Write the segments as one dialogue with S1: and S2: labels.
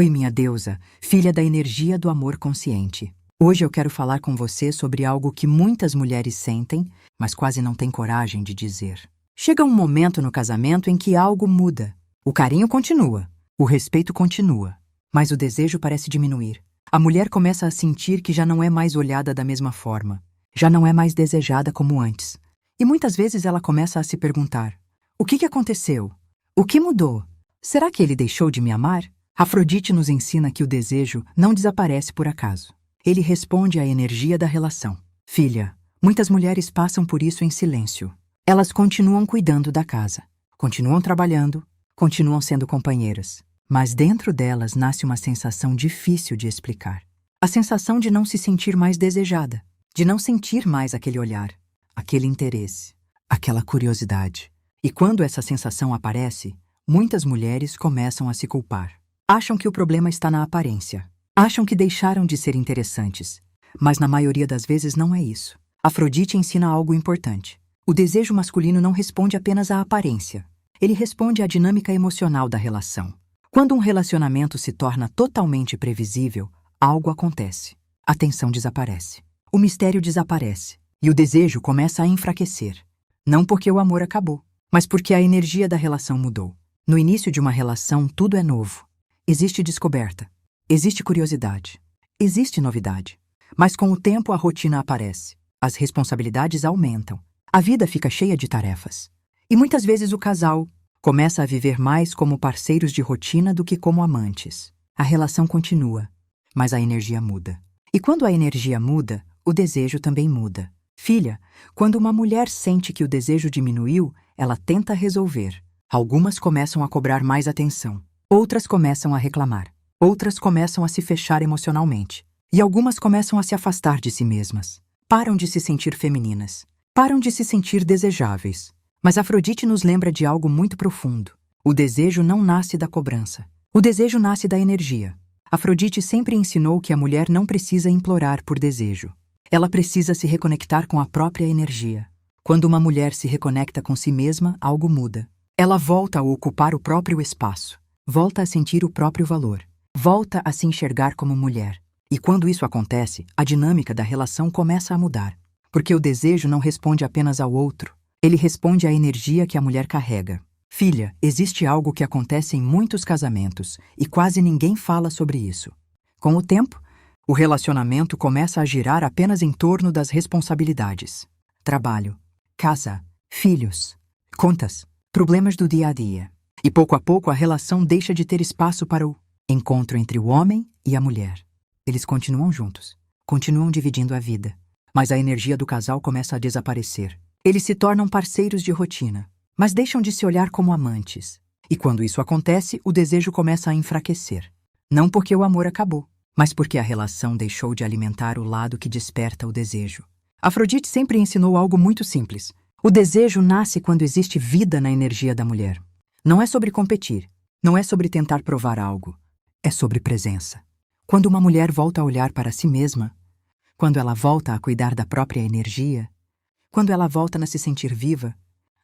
S1: Oi, minha deusa, filha da energia do amor consciente. Hoje eu quero falar com você sobre algo que muitas mulheres sentem, mas quase não têm coragem de dizer. Chega um momento no casamento em que algo muda. O carinho continua, o respeito continua, mas o desejo parece diminuir. A mulher começa a sentir que já não é mais olhada da mesma forma, já não é mais desejada como antes. E muitas vezes ela começa a se perguntar: o que aconteceu? O que mudou? Será que ele deixou de me amar? Afrodite nos ensina que o desejo não desaparece por acaso. Ele responde à energia da relação. Filha, muitas mulheres passam por isso em silêncio. Elas continuam cuidando da casa, continuam trabalhando, continuam sendo companheiras. Mas dentro delas nasce uma sensação difícil de explicar. A sensação de não se sentir mais desejada, de não sentir mais aquele olhar, aquele interesse, aquela curiosidade. E quando essa sensação aparece, muitas mulheres começam a se culpar. Acham que o problema está na aparência. Acham que deixaram de ser interessantes. Mas na maioria das vezes não é isso. Afrodite ensina algo importante. O desejo masculino não responde apenas à aparência. Ele responde à dinâmica emocional da relação. Quando um relacionamento se torna totalmente previsível, algo acontece. A tensão desaparece. O mistério desaparece. E o desejo começa a enfraquecer. Não porque o amor acabou, mas porque a energia da relação mudou. No início de uma relação, tudo é novo. Existe descoberta, existe curiosidade, existe novidade. Mas com o tempo a rotina aparece, as responsabilidades aumentam, a vida fica cheia de tarefas. E muitas vezes o casal começa a viver mais como parceiros de rotina do que como amantes. A relação continua, mas a energia muda. E quando a energia muda, o desejo também muda. Filha, quando uma mulher sente que o desejo diminuiu, ela tenta resolver. Algumas começam a cobrar mais atenção. Outras começam a reclamar. Outras começam a se fechar emocionalmente. E algumas começam a se afastar de si mesmas. Param de se sentir femininas. Param de se sentir desejáveis. Mas Afrodite nos lembra de algo muito profundo. O desejo não nasce da cobrança. O desejo nasce da energia. Afrodite sempre ensinou que a mulher não precisa implorar por desejo. Ela precisa se reconectar com a própria energia. Quando uma mulher se reconecta com si mesma, algo muda. Ela volta a ocupar o próprio espaço. Volta a sentir o próprio valor. Volta a se enxergar como mulher. E quando isso acontece, a dinâmica da relação começa a mudar. Porque o desejo não responde apenas ao outro. Ele responde à energia que a mulher carrega. Filha, existe algo que acontece em muitos casamentos e quase ninguém fala sobre isso. Com o tempo, o relacionamento começa a girar apenas em torno das responsabilidades. Trabalho, casa, filhos, contas, problemas do dia a dia. E pouco a pouco a relação deixa de ter espaço para o encontro entre o homem e a mulher. Eles continuam juntos, continuam dividindo a vida, mas a energia do casal começa a desaparecer. Eles se tornam parceiros de rotina, mas deixam de se olhar como amantes. E quando isso acontece, o desejo começa a enfraquecer. Não porque o amor acabou, mas porque a relação deixou de alimentar o lado que desperta o desejo. Afrodite sempre ensinou algo muito simples. O desejo nasce quando existe vida na energia da mulher. Não é sobre competir, não é sobre tentar provar algo, é sobre presença. Quando uma mulher volta a olhar para si mesma, quando ela volta a cuidar da própria energia, quando ela volta a se sentir viva,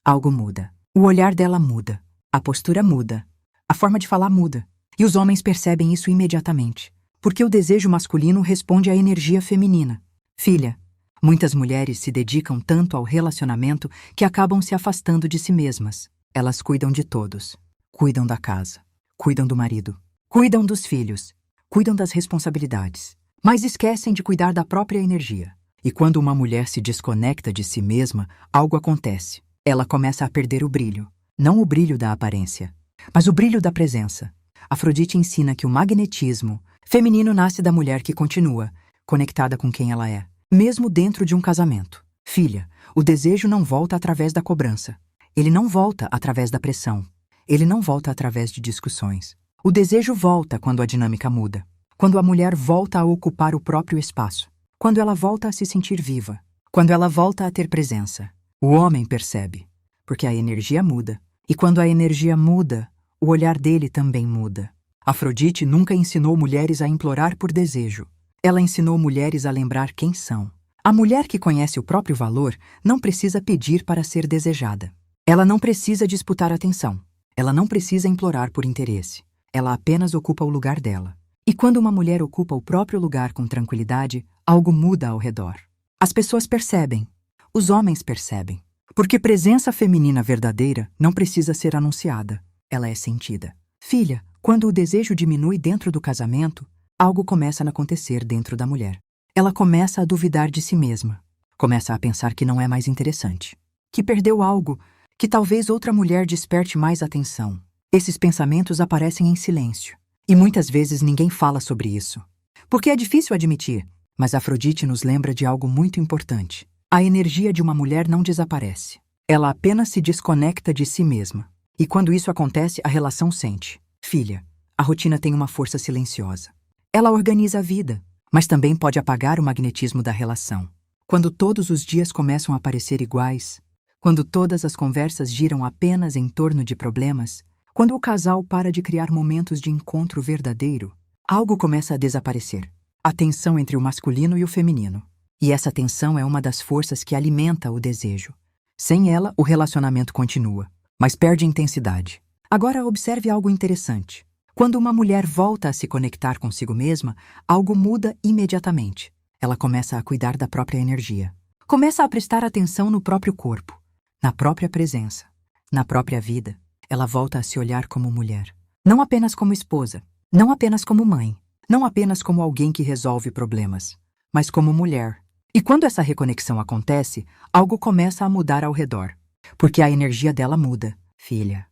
S1: algo muda. O olhar dela muda, a postura muda, a forma de falar muda. E os homens percebem isso imediatamente, porque o desejo masculino responde à energia feminina. Filha, muitas mulheres se dedicam tanto ao relacionamento que acabam se afastando de si mesmas. Elas cuidam de todos. Cuidam da casa. Cuidam do marido. Cuidam dos filhos. Cuidam das responsabilidades. Mas esquecem de cuidar da própria energia. E quando uma mulher se desconecta de si mesma, algo acontece. Ela começa a perder o brilho. Não o brilho da aparência, mas o brilho da presença. Afrodite ensina que o magnetismo feminino nasce da mulher que continua conectada com quem ela é, mesmo dentro de um casamento. Filha, o desejo não volta através da cobrança. Ele não volta através da pressão. Ele não volta através de discussões. O desejo volta quando a dinâmica muda. Quando a mulher volta a ocupar o próprio espaço. Quando ela volta a se sentir viva. Quando ela volta a ter presença. O homem percebe, porque a energia muda. E quando a energia muda, o olhar dele também muda. Afrodite nunca ensinou mulheres a implorar por desejo. Ela ensinou mulheres a lembrar quem são. A mulher que conhece o próprio valor não precisa pedir para ser desejada. Ela não precisa disputar atenção. Ela não precisa implorar por interesse. ela apenas ocupa o lugar dela. E quando uma mulher ocupa o próprio lugar com tranquilidade, algo muda ao redor. As pessoas percebem, os homens percebem. Porque presença feminina verdadeira não precisa ser anunciada, ela é sentida. Filha, quando o desejo diminui dentro do casamento, algo começa a acontecer dentro da mulher. Ela começa a duvidar de si mesma. Começa a pensar que não é mais interessante. Que perdeu algo, que talvez outra mulher desperte mais atenção. Esses pensamentos aparecem em silêncio. E muitas vezes ninguém fala sobre isso. Porque é difícil admitir, mas Afrodite nos lembra de algo muito importante. A energia de uma mulher não desaparece. Ela apenas se desconecta de si mesma. E quando isso acontece, a relação sente. Filha, a rotina tem uma força silenciosa. Ela organiza a vida, mas também pode apagar o magnetismo da relação. Quando todos os dias começam a parecer iguais, quando todas as conversas giram apenas em torno de problemas, quando o casal para de criar momentos de encontro verdadeiro, algo começa a desaparecer. A tensão entre o masculino e o feminino. E essa tensão é uma das forças que alimenta o desejo. Sem ela, o relacionamento continua, mas perde intensidade. Agora observe algo interessante. Quando uma mulher volta a se conectar consigo mesma, algo muda imediatamente. Ela começa a cuidar da própria energia. Começa a prestar atenção no próprio corpo, na própria presença, na própria vida. Ela volta a se olhar como mulher. Não apenas como esposa, não apenas como mãe, não apenas como alguém que resolve problemas, mas como mulher. E quando essa reconexão acontece, algo começa a mudar ao redor. Porque a energia dela muda, filha.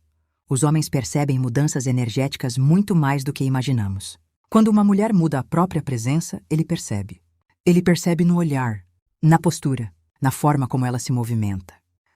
S1: Os homens percebem mudanças energéticas muito mais do que imaginamos. Quando uma mulher muda a própria presença, ele percebe. Ele percebe no olhar, na postura, na forma como ela se movimenta,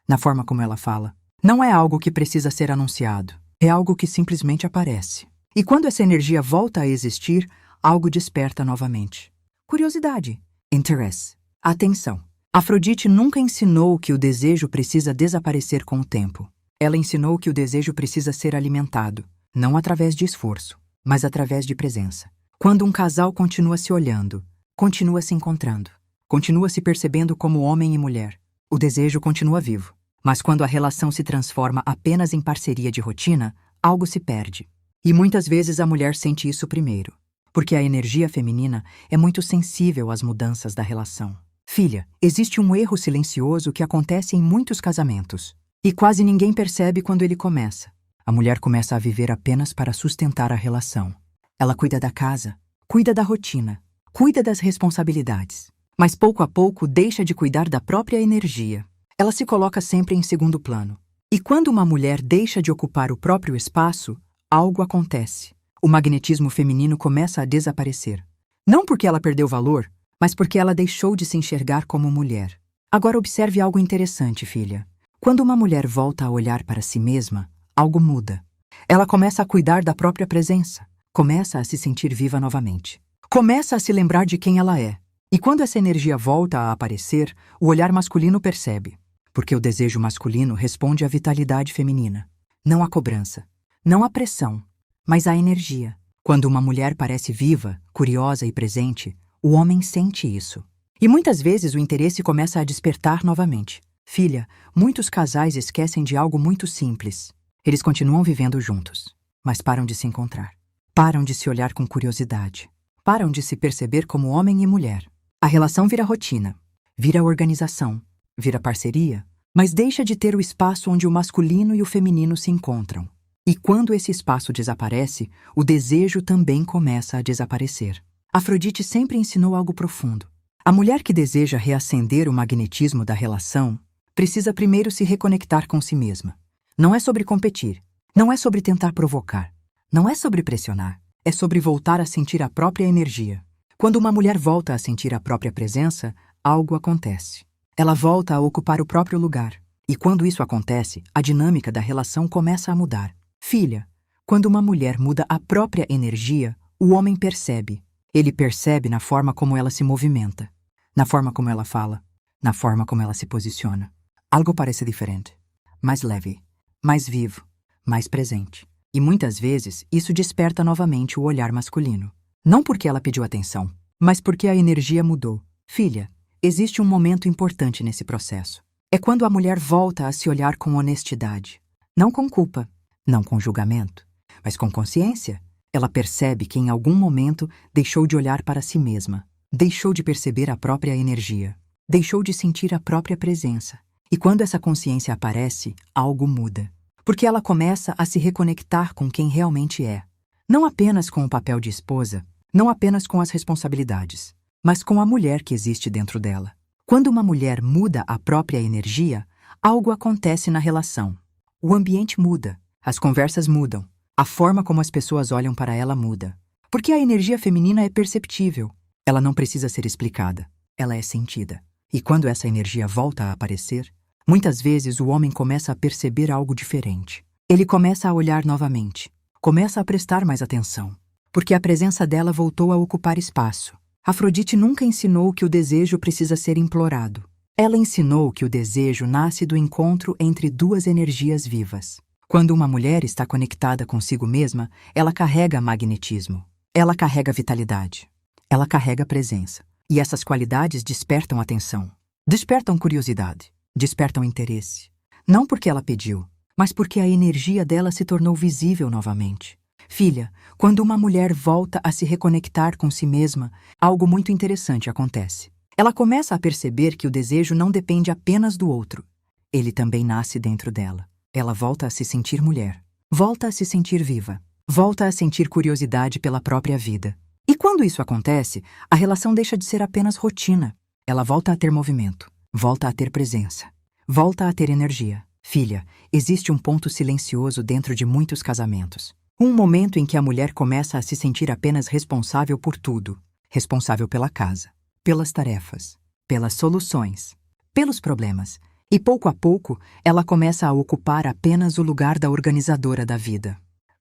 S1: na forma como ela fala. Não é algo que precisa ser anunciado, é algo que simplesmente aparece. E quando essa energia volta a existir, algo desperta novamente. Curiosidade, interesse, atenção. Afrodite nunca ensinou que o desejo precisa desaparecer com o tempo. Ela ensinou que o desejo precisa ser alimentado, não através de esforço, mas através de presença. Quando um casal continua se olhando, continua se encontrando, continua se percebendo como homem e mulher, o desejo continua vivo. Mas quando a relação se transforma apenas em parceria de rotina, algo se perde. E muitas vezes a mulher sente isso primeiro, porque a energia feminina é muito sensível às mudanças da relação. Filha, existe um erro silencioso que acontece em muitos casamentos. E quase ninguém percebe quando ele começa. A mulher começa a viver apenas para sustentar a relação. Ela cuida da casa, cuida da rotina, cuida das responsabilidades. Mas pouco a pouco deixa de cuidar da própria energia. Ela se coloca sempre em segundo plano. E quando uma mulher deixa de ocupar o próprio espaço, algo acontece. O magnetismo feminino começa a desaparecer. Não porque ela perdeu valor, mas porque ela deixou de se enxergar como mulher. Agora observe algo interessante, filha. Quando uma mulher volta a olhar para si mesma, algo muda. Ela começa a cuidar da própria presença, começa a se sentir viva novamente. Começa a se lembrar de quem ela é. E quando essa energia volta a aparecer, o olhar masculino percebe. Porque o desejo masculino responde à vitalidade feminina. Não à cobrança, não à pressão, mas à energia. Quando uma mulher parece viva, curiosa e presente, o homem sente isso. E muitas vezes o interesse começa a despertar novamente. Filha, muitos casais esquecem de algo muito simples. Eles continuam vivendo juntos, mas param de se encontrar. Param de se olhar com curiosidade. Param de se perceber como homem e mulher. A relação vira rotina, vira organização, vira parceria, mas deixa de ter o espaço onde o masculino e o feminino se encontram. E quando esse espaço desaparece, o desejo também começa a desaparecer. Afrodite sempre ensinou algo profundo. A mulher que deseja reacender o magnetismo da relação precisa primeiro se reconectar com si mesma. Não é sobre competir, não é sobre tentar provocar, não é sobre pressionar, é sobre voltar a sentir a própria energia. Quando uma mulher volta a sentir a própria presença, algo acontece. Ela volta a ocupar o próprio lugar. E quando isso acontece, a dinâmica da relação começa a mudar. Filha, quando uma mulher muda a própria energia, o homem percebe. Ele percebe na forma como ela se movimenta, na forma como ela fala, na forma como ela se posiciona. Algo parece diferente, mais leve, mais vivo, mais presente. E muitas vezes isso desperta novamente o olhar masculino. Não porque ela pediu atenção, mas porque a energia mudou. Filha, existe um momento importante nesse processo. É quando a mulher volta a se olhar com honestidade. Não com culpa, não com julgamento, mas com consciência. Ela percebe que em algum momento deixou de olhar para si mesma, deixou de perceber a própria energia, deixou de sentir a própria presença. E quando essa consciência aparece, algo muda. Porque ela começa a se reconectar com quem realmente é. Não apenas com o papel de esposa, não apenas com as responsabilidades, mas com a mulher que existe dentro dela. Quando uma mulher muda a própria energia, algo acontece na relação. O ambiente muda, as conversas mudam, a forma como as pessoas olham para ela muda. Porque a energia feminina é perceptível. Ela não precisa ser explicada, ela é sentida. E quando essa energia volta a aparecer, muitas vezes o homem começa a perceber algo diferente. Ele começa a olhar novamente, começa a prestar mais atenção, porque a presença dela voltou a ocupar espaço. Afrodite nunca ensinou que o desejo precisa ser implorado. Ela ensinou que o desejo nasce do encontro entre duas energias vivas. Quando uma mulher está conectada consigo mesma, ela carrega magnetismo, ela carrega vitalidade, ela carrega presença. E essas qualidades despertam atenção, despertam curiosidade, despertam interesse. Não porque ela pediu, mas porque a energia dela se tornou visível novamente. Filha, quando uma mulher volta a se reconectar com si mesma, algo muito interessante acontece. Ela começa a perceber que o desejo não depende apenas do outro. Ele também nasce dentro dela. Ela volta a se sentir mulher, volta a se sentir viva, volta a sentir curiosidade pela própria vida. E quando isso acontece, a relação deixa de ser apenas rotina. Ela volta a ter movimento, volta a ter presença, volta a ter energia. Filha, existe um ponto silencioso dentro de muitos casamentos. Um momento em que a mulher começa a se sentir apenas responsável por tudo. Responsável pela casa, pelas tarefas, pelas soluções, pelos problemas. E pouco a pouco, ela começa a ocupar apenas o lugar da organizadora da vida.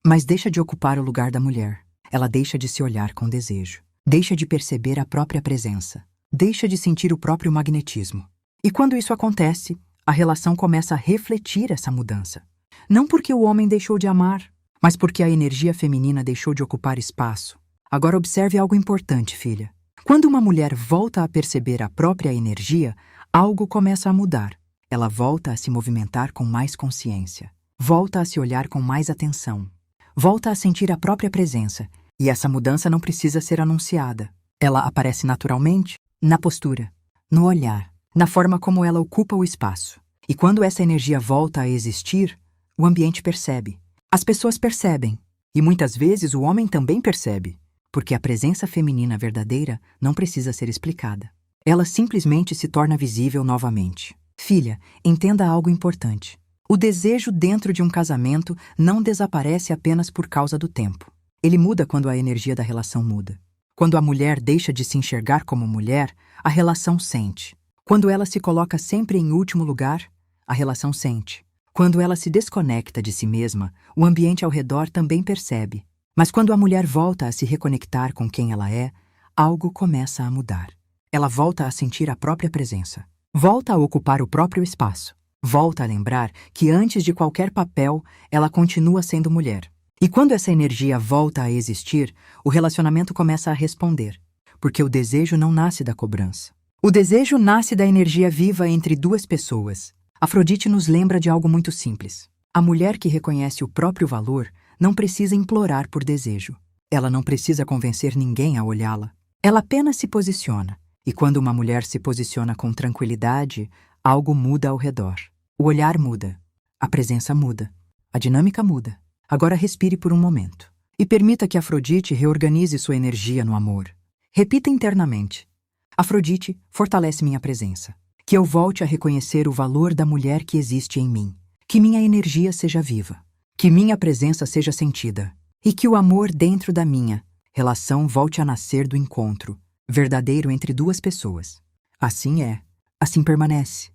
S1: Mas deixa de ocupar o lugar da mulher. Ela deixa de se olhar com desejo. Deixa de perceber a própria presença. Deixa de sentir o próprio magnetismo. E quando isso acontece, a relação começa a refletir essa mudança. Não porque o homem deixou de amar, mas porque a energia feminina deixou de ocupar espaço. Agora observe algo importante, filha. Quando uma mulher volta a perceber a própria energia, algo começa a mudar. Ela volta a se movimentar com mais consciência. Volta a se olhar com mais atenção. Volta a sentir a própria presença. E essa mudança não precisa ser anunciada. Ela aparece naturalmente, na postura, no olhar, na forma como ela ocupa o espaço. E quando essa energia volta a existir, o ambiente percebe. As pessoas percebem. E muitas vezes o homem também percebe. Porque a presença feminina verdadeira não precisa ser explicada. Ela simplesmente se torna visível novamente. Filha, entenda algo importante. O desejo dentro de um casamento não desaparece apenas por causa do tempo. Ele muda quando a energia da relação muda. Quando a mulher deixa de se enxergar como mulher, a relação sente. Quando ela se coloca sempre em último lugar, a relação sente. Quando ela se desconecta de si mesma, o ambiente ao redor também percebe. Mas quando a mulher volta a se reconectar com quem ela é, algo começa a mudar. Ela volta a sentir a própria presença. Volta a ocupar o próprio espaço. Volta a lembrar que antes de qualquer papel, ela continua sendo mulher. E quando essa energia volta a existir, o relacionamento começa a responder. Porque o desejo não nasce da cobrança. O desejo nasce da energia viva entre duas pessoas. Afrodite nos lembra de algo muito simples. A mulher que reconhece o próprio valor não precisa implorar por desejo. Ela não precisa convencer ninguém a olhá-la. Ela apenas se posiciona. E quando uma mulher se posiciona com tranquilidade, algo muda ao redor. O olhar muda. A presença muda. A dinâmica muda. Agora respire por um momento. E permita que Afrodite reorganize sua energia no amor. Repita internamente. Afrodite, fortalece minha presença. Que eu volte a reconhecer o valor da mulher que existe em mim. Que minha energia seja viva. Que minha presença seja sentida. E que o amor dentro da minha relação volte a nascer do encontro verdadeiro entre duas pessoas. Assim é. Assim permanece.